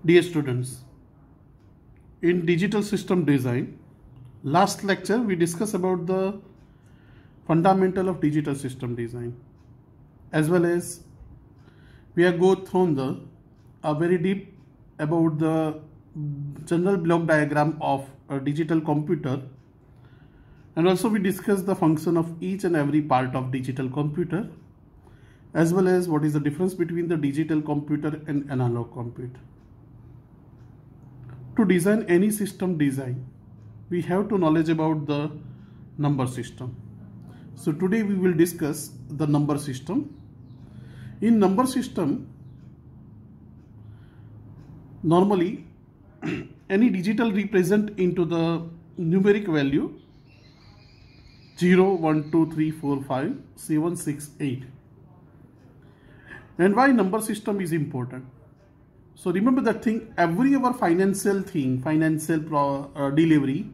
Dear students, in digital system design, last lecture we discussed about the fundamental of digital system design, as well as we have go through a very deep about the general block diagram of a digital computer, and also we discussed the function of each and every part of digital computer, as well as what is the difference between the digital computer and analog computer. To design any system design, we have to knowledge about the number system. So today we will discuss the number system. In number system, normally any digital represent into the numeric value 0, 1, 2, 3, 4, 5, 7, 6, 8. And why number system is important? So remember that thing, every our financial thing, delivery,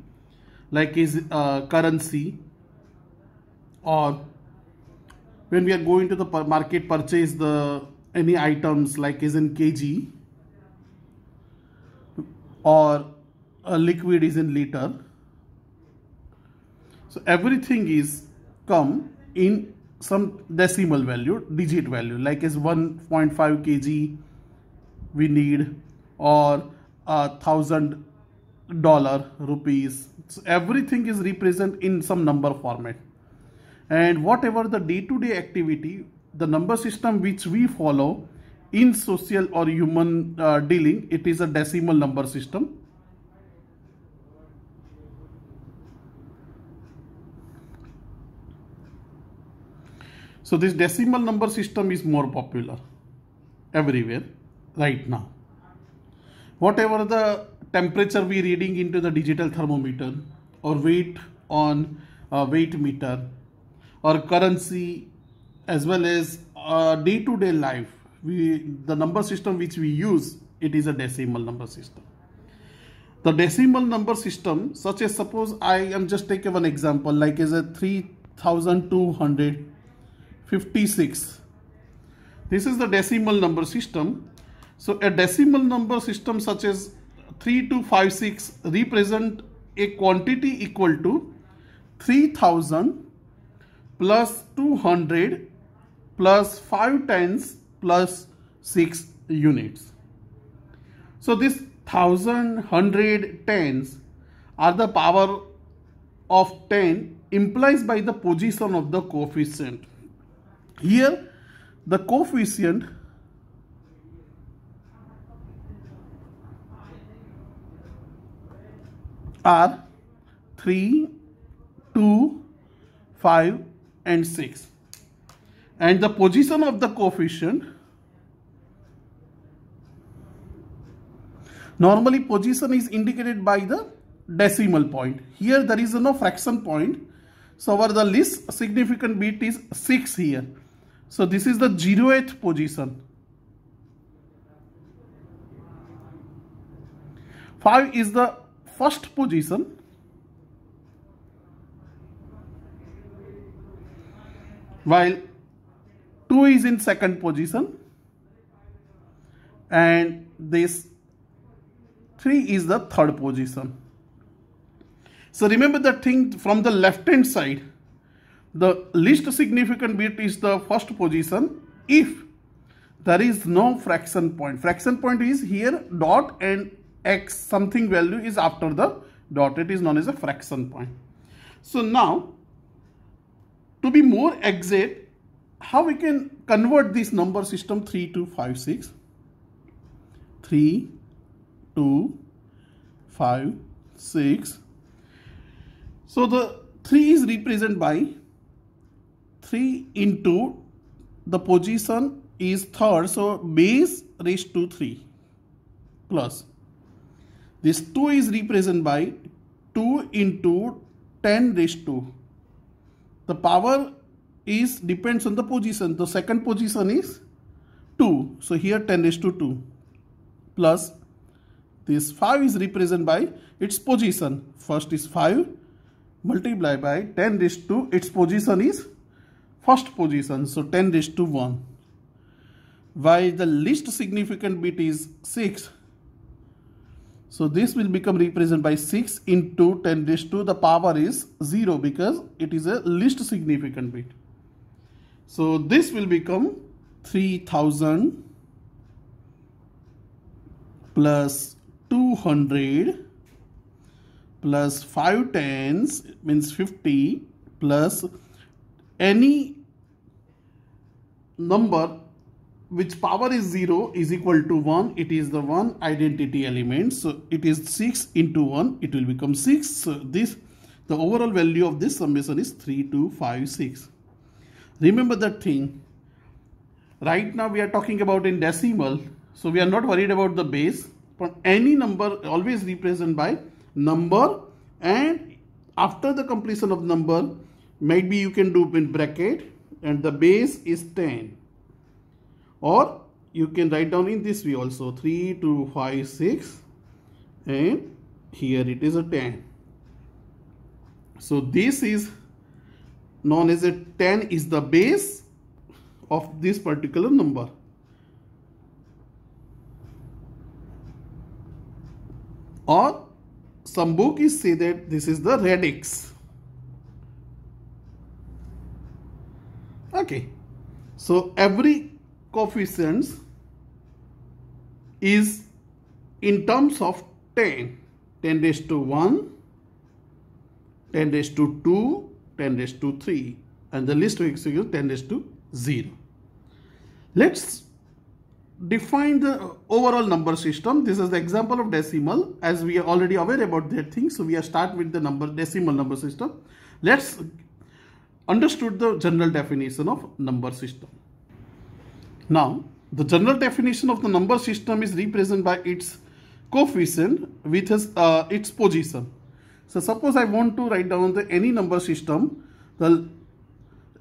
like is currency, or when we are going to the market purchase the any items like is in kg, or a liquid is in liter. So everything is come in some decimal value, digit value, like is 1.5 kg we need, or $1,000 rupees. So everything is represented in some number format. And whatever the day-to-day activity, the number system which we follow in social or human dealing, it is a decimal number system. So this decimal number system is more popular everywhere right now. Whatever the temperature we reading into the digital thermometer, or weight on weight meter, or currency, as well as day-to-day life, the number system which we use, it is a decimal number system. The decimal number system, such as suppose I am just taking one example, like is a 3256. This is the decimal number system. So a decimal number system such as 3256 represent a quantity equal to 3000 plus 200 plus 5 tens plus 6 units. So this 1000, 100, tens are the power of 10 implies by the position of the coefficient. Here the coefficient are 3, 2, 5 and 6, and the position of the coefficient, normally position is indicated by the decimal point. Here there is no fraction point, so our the least significant bit is 6 here. So this is the 0th position. 5 is the first position, while 2 is in second position, and this 3 is the third position. So remember that thing, from the left hand side, the least significant bit is the first position if there is no fraction point. Fraction point is here dot, and x something value is after the dot. It is known as a fraction point. So now, to be more exact, how we can convert this number system 3256, 3, 2, 5, 6. So the 3 is represented by 3 into the position is third, so base raised to 3 plus this 2 is represented by 2 into 10 raised to, the power is depends on the position. The second position is 2, so here 10 raised to 2 plus this 5 is represented by its position. First is 5 multiplied by 10 raised to its position is first position, so 10 raised to 1. While the least significant bit is 6, So this will become represented by 6 into 10 raised to the power is 0 because it is a least significant bit. So this will become 3000 plus 200 plus 5 tens means 50 plus any number which power is 0 is equal to 1. It is the one identity element. So it is 6 into 1. It will become 6. So the overall value of this summation is 3256. Remember that thing. Right now we are talking about in decimal. So we are not worried about the base. But any number always represented by number, and after the completion of number, maybe you can do in bracket and the base is 10. Or you can write down in this way also 3256 and here it is a 10. So this is known as a 10 is the base of this particular number. Or some books say that this is the radix. Okay. So every coefficient is in terms of 10. 10 raised to 1, 10 raised to 2, 10 raised to 3. And the least execute 10 raised to 0. Let's define the overall number system. This is the example of decimal, as we are already aware about that thing. So we are start with the decimal number system. Let's understood the general definition of number system. Now the general definition of the number system is represented by its coefficient with its position. So suppose I want to write down any number system, the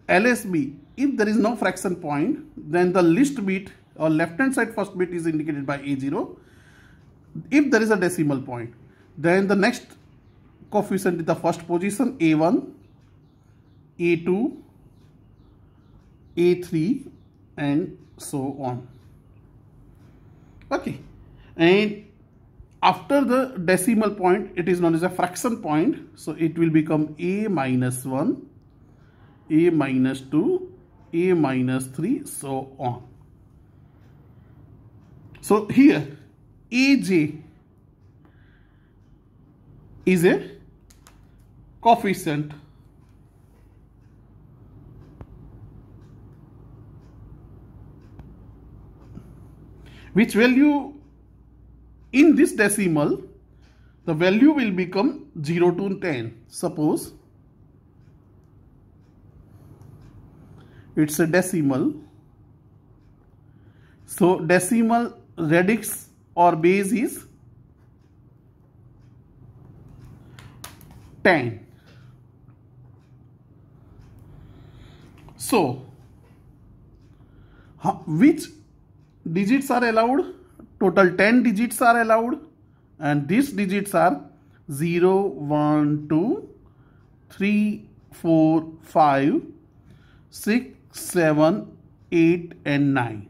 LSB, if there is no fraction point, then the least bit or left hand side first bit is indicated by A0. If there is a decimal point, then the next coefficient is the first position, A1, A2, A3 and so on. Okay, and after the decimal point it is known as a fraction point, so it will become A minus 1, A minus 2, A minus 3, so on. So here AJ is a coefficient which value in this decimal, the value will become 0 to 10. Suppose it's a decimal, so decimal radix or base is 10. So which digits are allowed? Total 10 digits are allowed, and these digits are 0, 1, 2, 3, 4, 5, 6, 7, 8 and 9.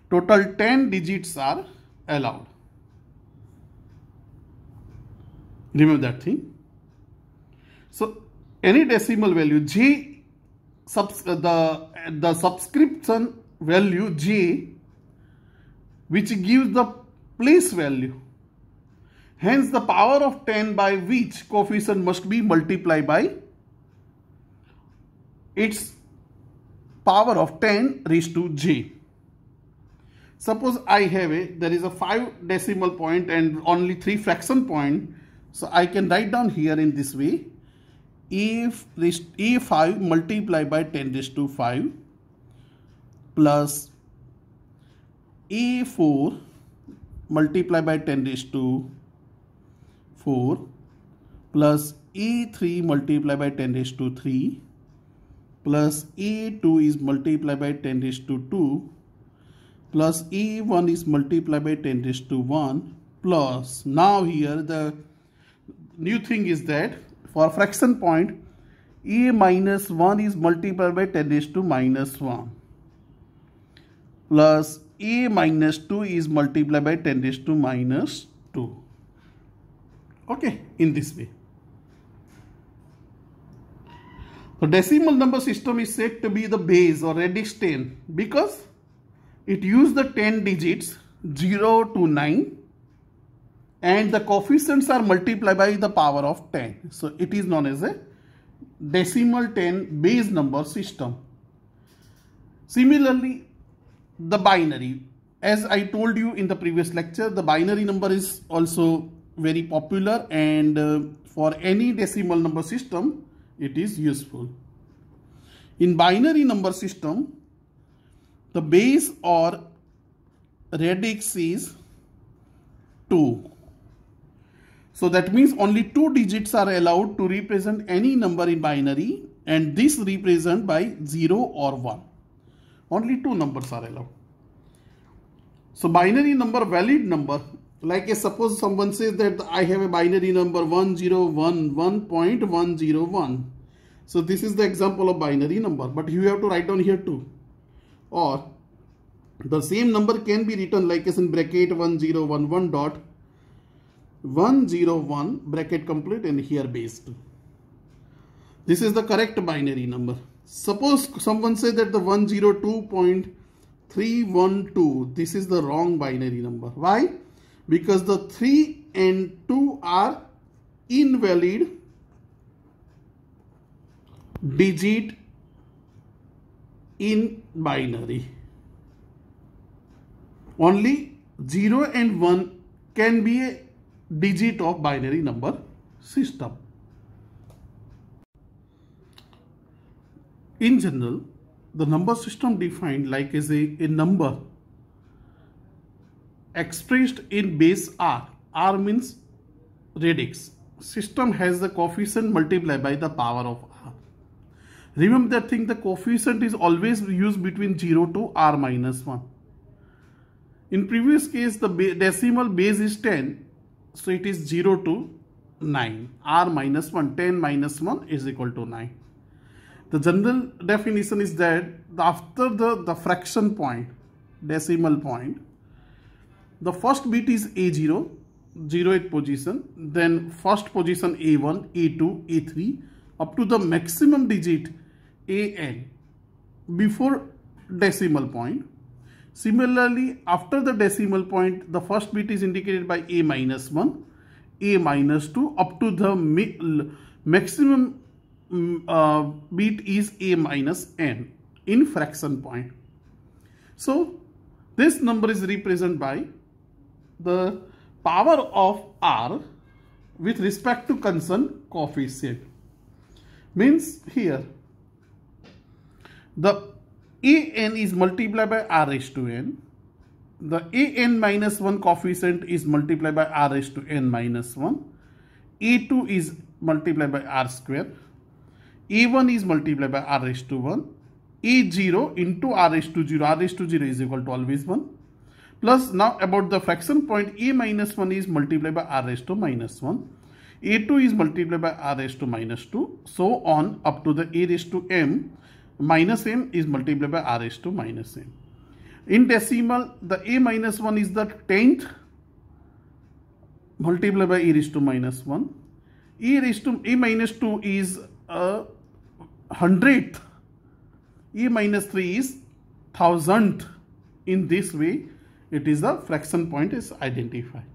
Total 10 digits are allowed. Remember that thing. So any decimal value J, the subscription value J, which gives the place value. Hence the power of 10 by which coefficient must be multiplied by its power of 10 raised to J. Suppose I have there is a 5 decimal point and only 3 fraction point. So I can write down here in this way. If A5 multiplied by 10 raised to 5 plus A4 multiplied by 10 raised to 4 plus A3 multiplied by 10 raised to 3 plus A2 is multiplied by 10 raised to 2 plus A1 is multiplied by 10 raised to 1 plus, now here the new thing is that for fraction point A minus 1 is multiplied by 10 raised to minus 1 plus A minus 2 is multiplied by 10 raised to minus 2. Okay, in this way. The decimal number system is said to be the base or radix 10 because it uses the 10 digits 0 to 9 and the coefficients are multiplied by the power of 10. So it is known as a decimal 10 base number system. Similarly, the binary, as I told you in the previous lecture, the binary number is also very popular, and for any decimal number system it is useful. In binary number system, the base or radix is 2. So that means only 2 digits are allowed to represent any number in binary, and this represent by 0 or 1. Only 2 numbers are allowed. So binary number, valid number, like suppose someone says that I have a binary number 1011.101. So this is the example of binary number, but you have to write down here 2. Or the same number can be written like as in bracket 1011 dot 101 bracket complete and here base 2. This is the correct binary number. Suppose someone says that the 102.312, this is the wrong binary number. Why? Because the 3 and 2 are invalid digit in binary. Only 0 and 1 can be a digit of binary number system. In general, the number system defined like as a number expressed in base r. R means radix. System has the coefficient multiplied by the power of r. Remember that thing, the coefficient is always used between 0 to r minus 1. In previous case, the decimal base is 10. So it is 0 to 9. R minus 1. 10 minus 1 is equal to 9. The general definition is that after the fraction point, decimal point, the first bit is A0, 0th position, then first position A1, A2, A3, up to the maximum digit AN before decimal point. Similarly, after the decimal point, the first bit is indicated by A minus 1, A minus 2, up to the maximum bit is A minus n in fraction point. So this number is represented by the power of r with respect to concerned coefficient. Means here the an is multiplied by r raised to n. The an minus 1 coefficient is multiplied by r raised to n minus 1. A2 is multiplied by r square. A1 is multiplied by r raised to 1. A0 into r raised to 0. R raised to 0 is equal to always 1. Plus now about the fraction point, A minus 1 is multiplied by r raised to minus 1. A2 is multiplied by r raised to minus 2. So on up to the a raised to m. Minus m is multiplied by r raised to minus m. In decimal, the a minus 1 is the 10th multiplied by e raised to minus 1. E raised to a minus 2 is 100th. E minus 3 is 1000th. In this way, it is the fraction point is identified.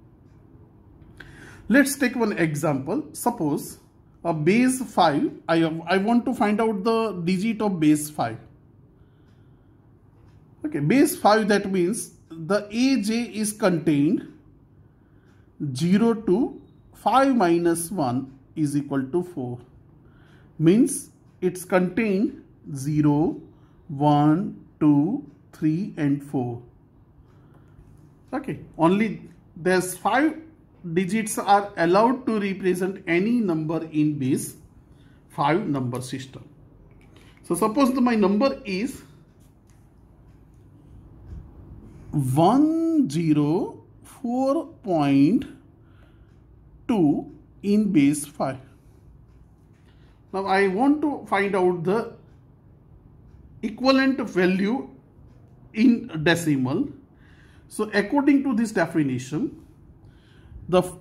Let's take one example. Suppose a base 5, I want to find out the digit of base 5. Okay, base 5, that means the AJ is contained 0 to 5 minus 1 is equal to 4. Means it's contained 0, 1, 2, 3 and 4. Okay, only there's 5 digits are allowed to represent any number in base 5 number system. So suppose my number is 104.2 in base 5. Now I want to find out the equivalent value in decimal. So according to this definition,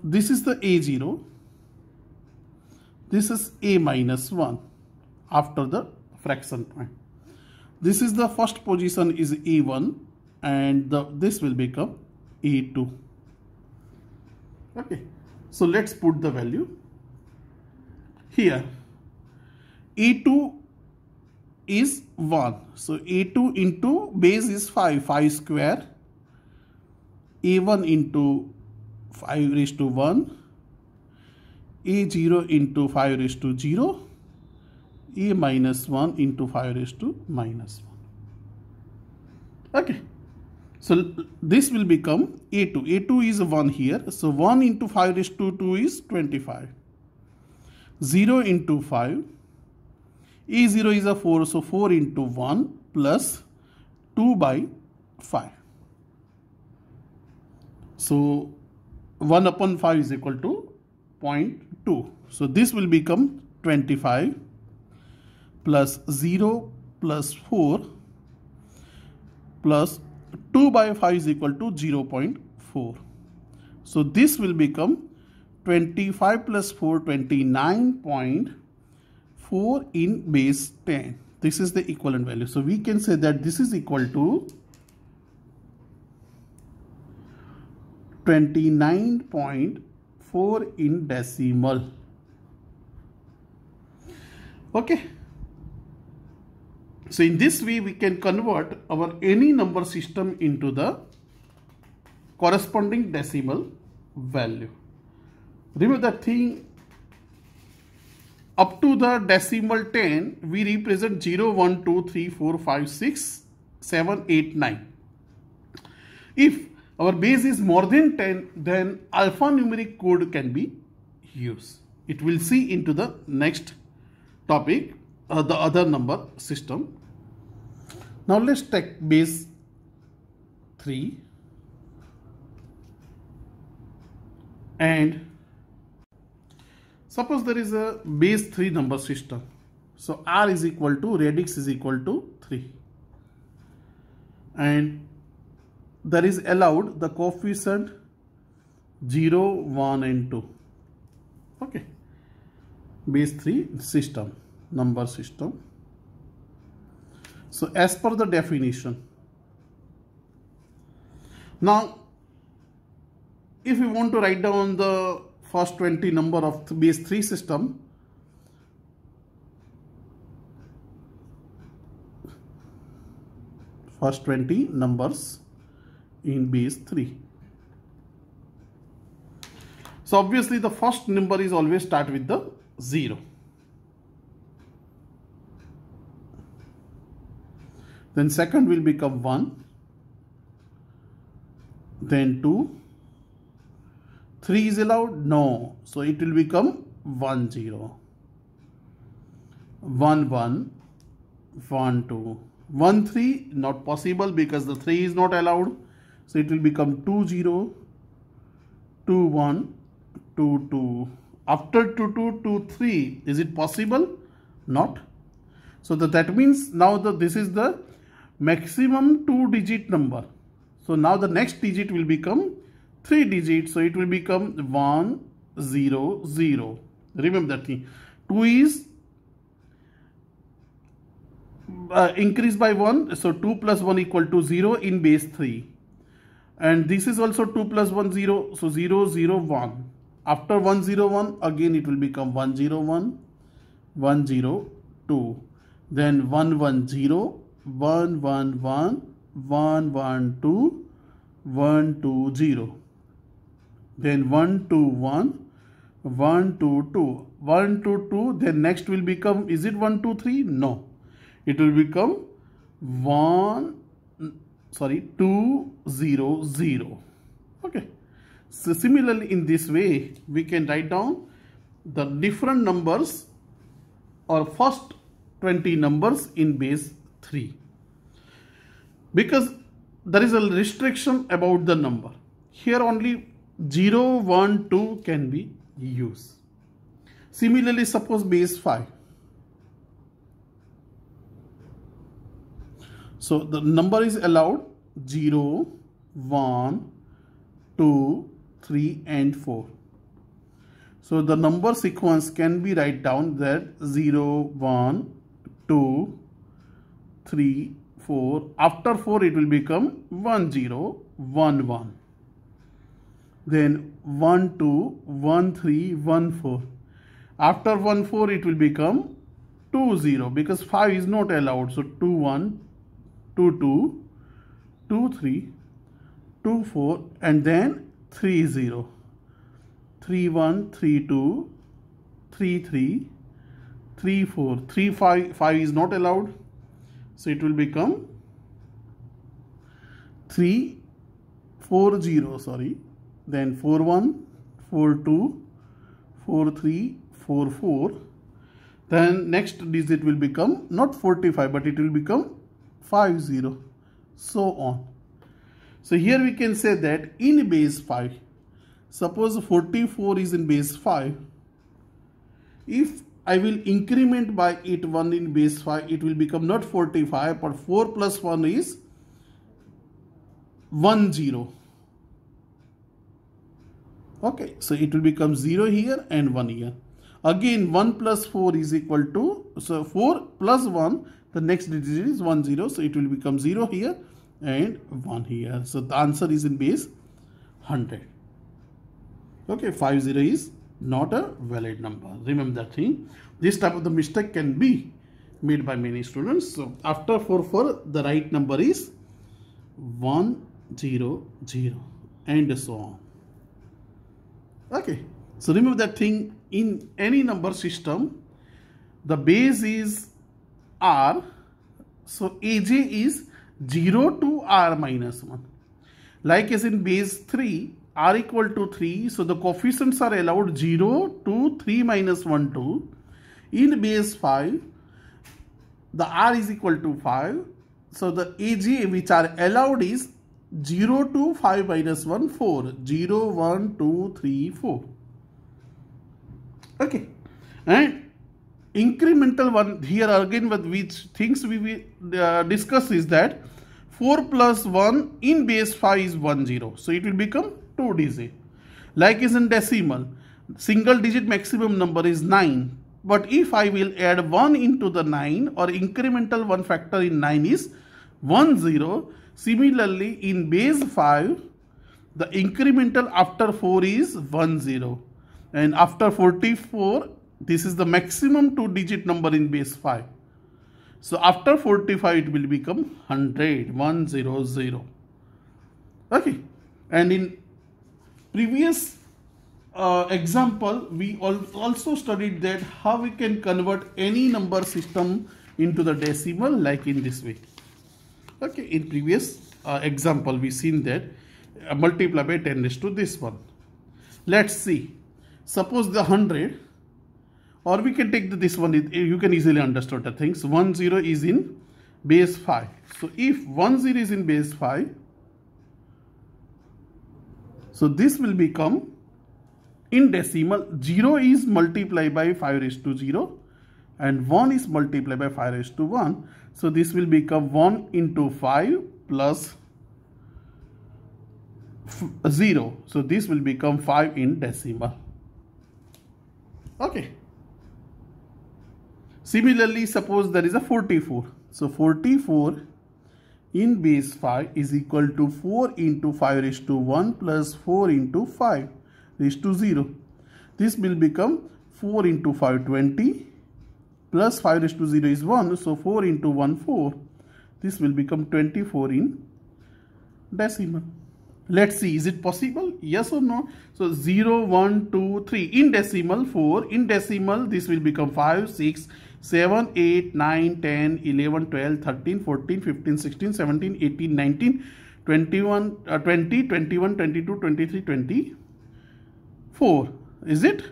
this is the A0, This is a minus 1 after the fraction point. This is the first position is a1 and this will become a2. Okay, so let's put the value here. a2 is 1, so a2 into base is 5 square, a1 into 5 raised to 1, a0 into 5 raised to 0, a minus 1 into 5 raised to minus 1. Okay, so this will become a2. a2 is 1 here, so 1 into 5 raised to 2 is 25. 0 into 5, a0 is a 4, so 4 into 1 plus 2 by 5. So 1 upon 5 is equal to 0.2. So this will become 25 plus 0 plus 4 plus 2 by 5 is equal to 0.4. So this will become 25 plus 4, 29.4 in base 10. This is the equivalent value. So we can say that this is equal to 29.4 in decimal. Okay. So in this way we can convert our any number system into the corresponding decimal value. Remember the thing, up to the decimal 10 we represent 0, 1, 2, 3, 4, 5, 6, 7, 8, 9. If our base is more than 10, then alphanumeric code can be used. It will see into the next topic, the other number system. Now let's take base 3 and suppose there is a base 3 number system. So R is equal to radix is equal to 3 and there is allowed the coefficient 0, 1 and 2. Okay, base 3 system, number system. So as per the definition, now if we want to write down the first 20 number of the base 3 system, first 20 numbers in base 3. So obviously the first number is always start with the 0. Then second will become 1. Then 2. 3 is allowed? No. So it will become 1, 0. 1, 1. 1, 2. 1, 3 not possible because the 3 is not allowed. So it will become 2, 0, 2, 1, 2, 2. After 2, 2, 2, 3, is it possible? Not. So that means now this is the maximum 2-digit number. So now the next digit will become 3 digits. So it will become 1, 0, 0. Remember that thing. 2 is increased by 1. So 2 plus 1 equal to 0 in base 3. And this is also 2 plus 1, 0. So 0, 0, 1. After 1, 0, 1, again it will become 1, 0, 1, 1, 0, 2. Then 1, 1, 0, 1, 1, 1, 1, 1, 2, 1, 2, 0. Then 1, 2, 1, 1, 2, 2. 1, 2, 2. Then next will become, is it 1, 2, 3? No. It will become 2, 0, 0. Okay. So similarly in this way we can write down the different numbers or first 20 numbers in base 3. Because there is a restriction about the number. Here only 0, 1, 2 can be used. Similarly, suppose base 5. So the number is allowed 0, 1, 2, 3 and 4. So the number sequence can be write down that 0, 1, 2, 3, 4. After 4 it will become 1, 0, 1, 1. Then 1, 2, 1, 3, 1, 4. After 1, 4 it will become 2, 0 because 5 is not allowed. So 2, 1, 2, 2, 2, 3, 2, 4 and then 3, 0. 3, 1, 3, 2, 3, 3, 3, 4. 3, 5, 5 is not allowed. So it will become 3, 4, 0, sorry. Then 4, 1, 4, 2, 4, 3, 4, 4. Then next digit will become not 45 but it will become 5, 0. So on. So here we can say that in base 5, suppose 44 is in base 5. If I will increment by it 1 in base 5, it will become not 45 but 4 plus 1 is 1, 0. Okay, so it will become 0 here and 1 here. Again 1 plus 4 is equal to, so 4 plus 1, the next digit is 1, 0. So it will become 0 here and 1 here. So the answer is in base 100. Okay, 50 is not a valid number. Remember that thing. This type of the mistake can be made by many students. So after 4, the right number is 1, 0, 0 and so on. Okay, so remember that thing, in any number system, the base is R. So AJ is 0 to R minus 1. Like as in base 3, R equal to 3. So the coefficients are allowed 0 to 3 minus 1, 2. In base 5, the R is equal to 5. So the AJ which are allowed is 0 to 5 minus 1, 4. 0, 1, 2, 3, 4. Okay. And incremental one here again with which things we will discuss is that 4 plus 1 in base 5 is 1, 0. So it will become 2 digit. Like is in decimal, single digit maximum number is 9. But if I will add 1 into the 9 or incremental 1 factor in 9 is 1, 0. Similarly, in base 5, the incremental after 4 is 1, 0. And after 44, this is the maximum 2-digit number in base 5. So after 45, it will become 100, 1, 0, 0. Okay. And in previous example, we also studied that how we can convert any number system into the decimal like in this way. Okay, in previous example, we seen that multiply by 10 raised to this one. Let's see. Suppose the 100, or we can take this one. You can easily understand the things. 1, 0 is in base 5. So if 1, 0 is in base 5, so this will become in decimal. 0 is multiplied by 5 raised to 0, and 1 is multiplied by 5 raised to 1. So this will become 1 into 5 plus 0. So this will become 5 in decimal. Okay. Similarly, suppose there is a 44. So 44 in base 5 is equal to 4 into 5 raised to 1 plus 4 into 5 raised to 0. This will become 4 into 5, 20. Plus 5 raised to 0 is 1. So 4 into 1, 4. This will become 24 in decimal. Let's see, is it possible? Yes or no? So 0, 1, 2, 3 in decimal, 4 in decimal. This will become 5, 6, 7, 8, 9, 10, 11, 12, 13, 14, 15, 16, 17, 18, 19, 21, 20, 21, 22, 23, 24. Is it?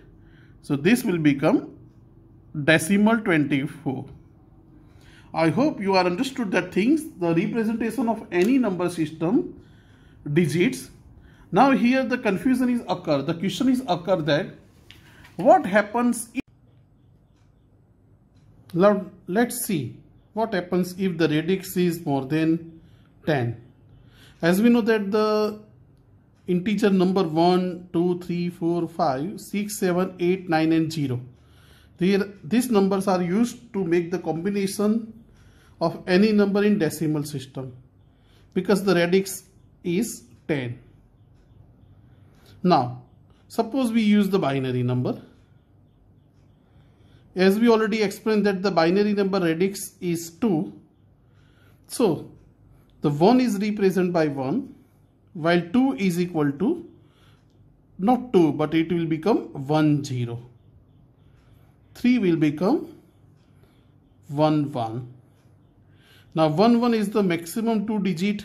So this will become decimal 24. I hope you are understood that things, the representation of any number system, digits. Now here the confusion is occur. The question is occur that what happens if, let's see what happens if the radix is more than 10. As we know that the integer number 1, 2, 3, 4, 5, 6, 7, 8, 9 and 0. These numbers are used to make the combination of any number in decimal system because the radix is 10. Now, suppose we use the binary number. As we already explained that the binary number radix is 2. So, the 1 is represented by 1 while 2 is equal to not 2 but it will become 1 0. 3 will become 1 1. Now 1 1 is the maximum 2-digit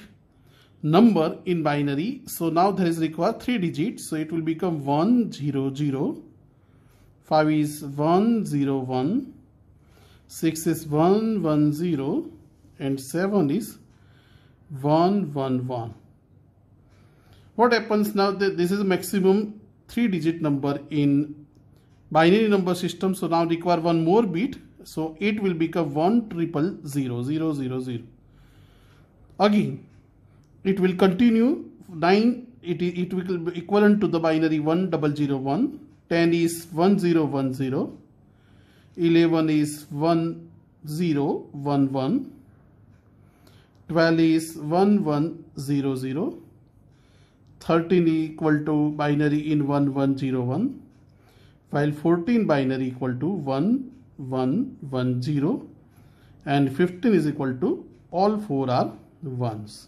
number in binary. So now there is required 3 digits. So it will become 1 0 0. 5 is 1 0 1. 6 is 1 1 0. And 7 is 1 1 1. What happens now that this is a maximum 3-digit number in binary number system. So now require one more bit. So it will become 1 0 0 0 0 0. Again, it will continue 9. It will be equivalent to the binary 1 0 0 1. 10 is 1 0 1 0. 11 is 1 0 1 1. 12 is 1 1 0 0. 13 equal to binary in 1 1 0 1. While 14 binary equal to 1 1 1 0 and 15 is equal to all 4 are 1s.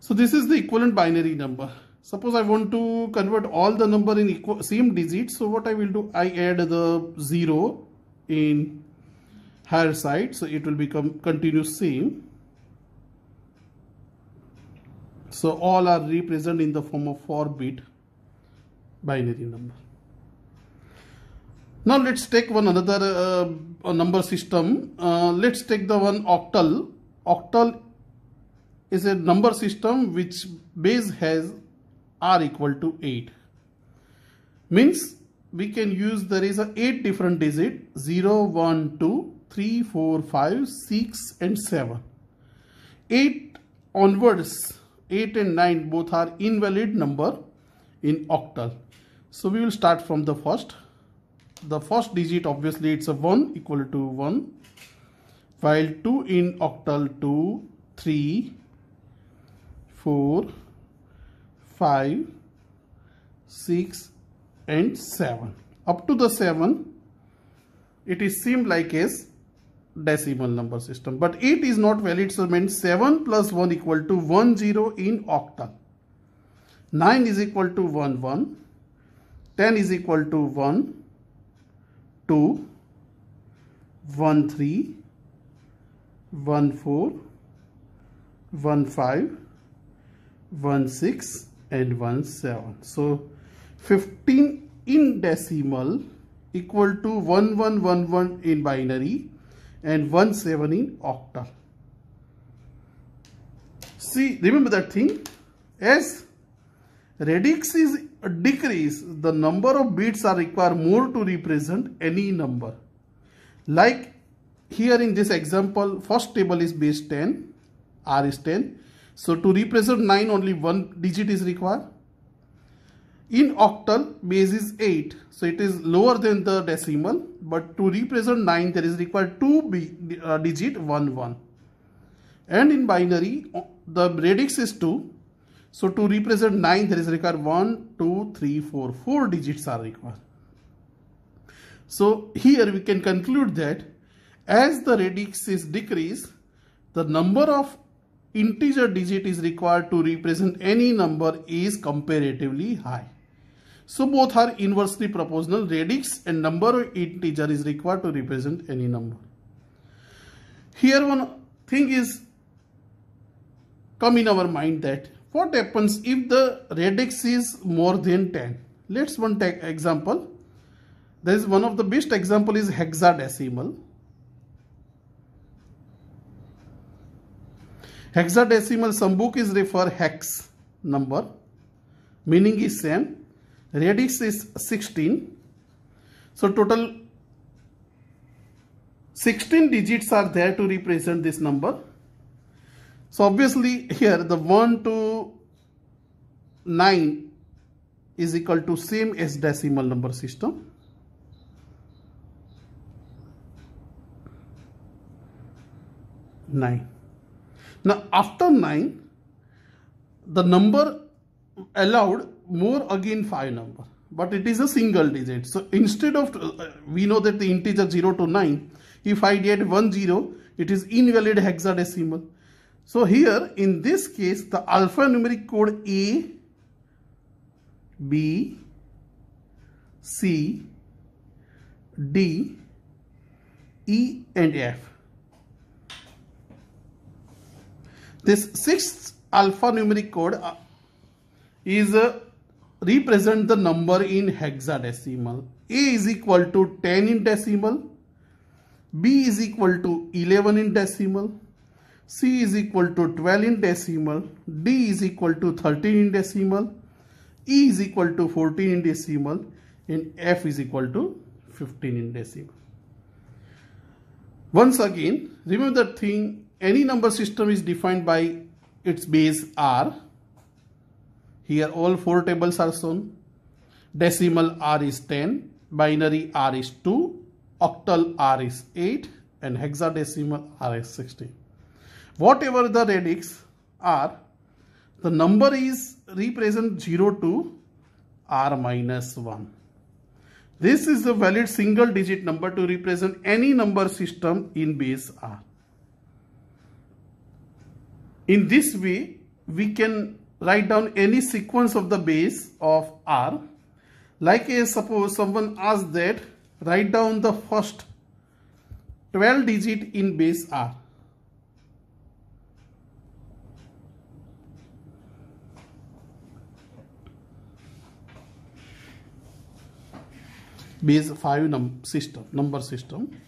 So this is the equivalent binary number. Suppose I want to convert all the number in same digits. So what I will do, I add the 0 in higher side. So it will become continuous same. So all are represented in the form of 4-bit binary number. Now let's take one another number system. Let's take the one octal. Octal is a number system which base has r equal to 8. Means we can use, there is a 8 different digit 0, 1, 2, 3, 4, 5, 6 and 7. 8 onwards, 8 and 9 both are invalid number in octal. So we will start from the first. The first digit obviously it's a 1 equal to 1, while 2 in octal 2, 3, 4, 5, 6 and 7. Up to the 7 it is seemed like as decimal number system, but 8 is not valid. So means 7 plus 1 equal to 1 0 in octal. 9 is equal to 1 1. 10 is equal to 1 2, 1 3, 1 4, 1 5, 1 6 and 1 7. So 15 in decimal equal to 1 1 1 1 in binary and 1 7 in octal. See, remember that thing, as radix is a decrease, the number of bits are required more to represent any number. Like here in this example, first table is base 10, r is 10. So to represent 9 only one digit is required. In octal base is 8, so it is lower than the decimal, but to represent 9 there is required 2 digit 1 1. And in binary the radix is 2. So to represent 9 there is required 1, 2, 3, 4. 4 digits are required. So here we can conclude that as the radix is decreased, the number of integer digit is required to represent any number is comparatively high. So both are inversely proportional. Radix and number of integer is required to represent any number. Here one thing is come in our mind that what happens if the radix is more than 10? Let's one take example. There is one of the best example is hexadecimal. Hexadecimal, some book is refer hex number, meaning is same. Radix is 16. So total 16 digits are there to represent this number. So obviously here the 1 to 9 is equal to same as decimal number system. Nine. Now after 9, the number allowed more again 5 number, but it is a single digit. So instead of we know that the integer 0 to 9, if I get 10, it is invalid hexadecimal. So here in this case, the alphanumeric code A, B, C, D, E and F. This sixth alphanumeric code is represent the number in hexadecimal. A is equal to 10 in decimal, B is equal to 11 in decimal, C is equal to 12 in decimal, D is equal to 13 in decimal, E is equal to 14 in decimal, and F is equal to 15 in decimal. Once again, remember that thing, any number system is defined by its base R. Here all 4 tables are shown. Decimal R is 10, binary R is 2, octal R is 8, and hexadecimal R is 16. Whatever the radix are, the number is represent 0 to R minus 1. This is the valid single digit number to represent any number system in base R. In this way, we can write down any sequence of the base of R. Like suppose someone asks that write down the first 12 digit in base R. Base 5 number system.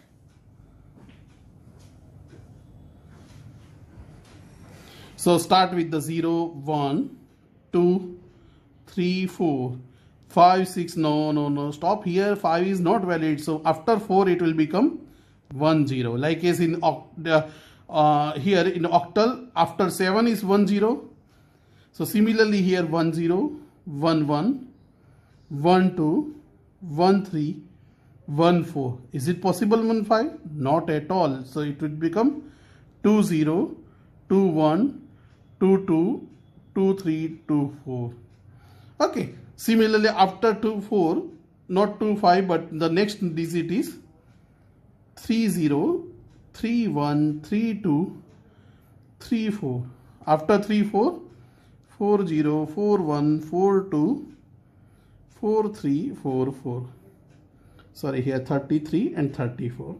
So start with the 0, 1, 2, 3, 4, 5, 6. No. Stop here. 5 is not valid. So after 4, it will become 1, 0. Like as in here in octal, after 7 is 1, 0. So similarly here 1, 0, 1, 1, 1, 2, 1, 3, 1, 4. Is it possible 1, 5? Not at all. So it would become 2, 0, 2, 1, 2, 2, 2, 3, 2, 4. Okay. Similarly, after 2, 4, not 2, 5, but the next digit is 3, 0, 3, 1, 3, 2, 3, 4. After 3, 4, 4, 0, 4, 1, 4, 2, 4, 3, 4, 4. Sorry, here 33 and 34.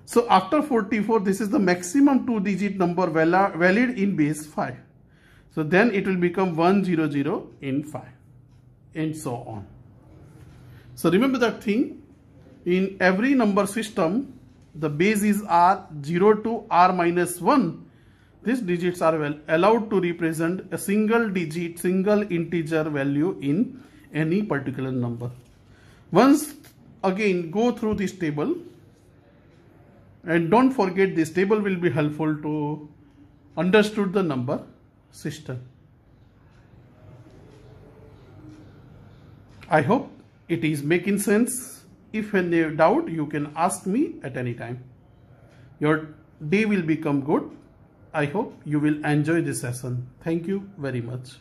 So after 44, this is the maximum 2-digit number valid in base 5. So then it will become 100 in 5 and so on. So remember that thing, in every number system, the base is R, 0 to R minus 1. These digits are allowed to represent a single digit, single integer value in any particular number. Once again, go through this table. And don't forget, this table will be helpful to understand the number system. I hope it is making sense. If any doubt, you can ask me at any time. Your day will become good. I hope you will enjoy this session. Thank you very much.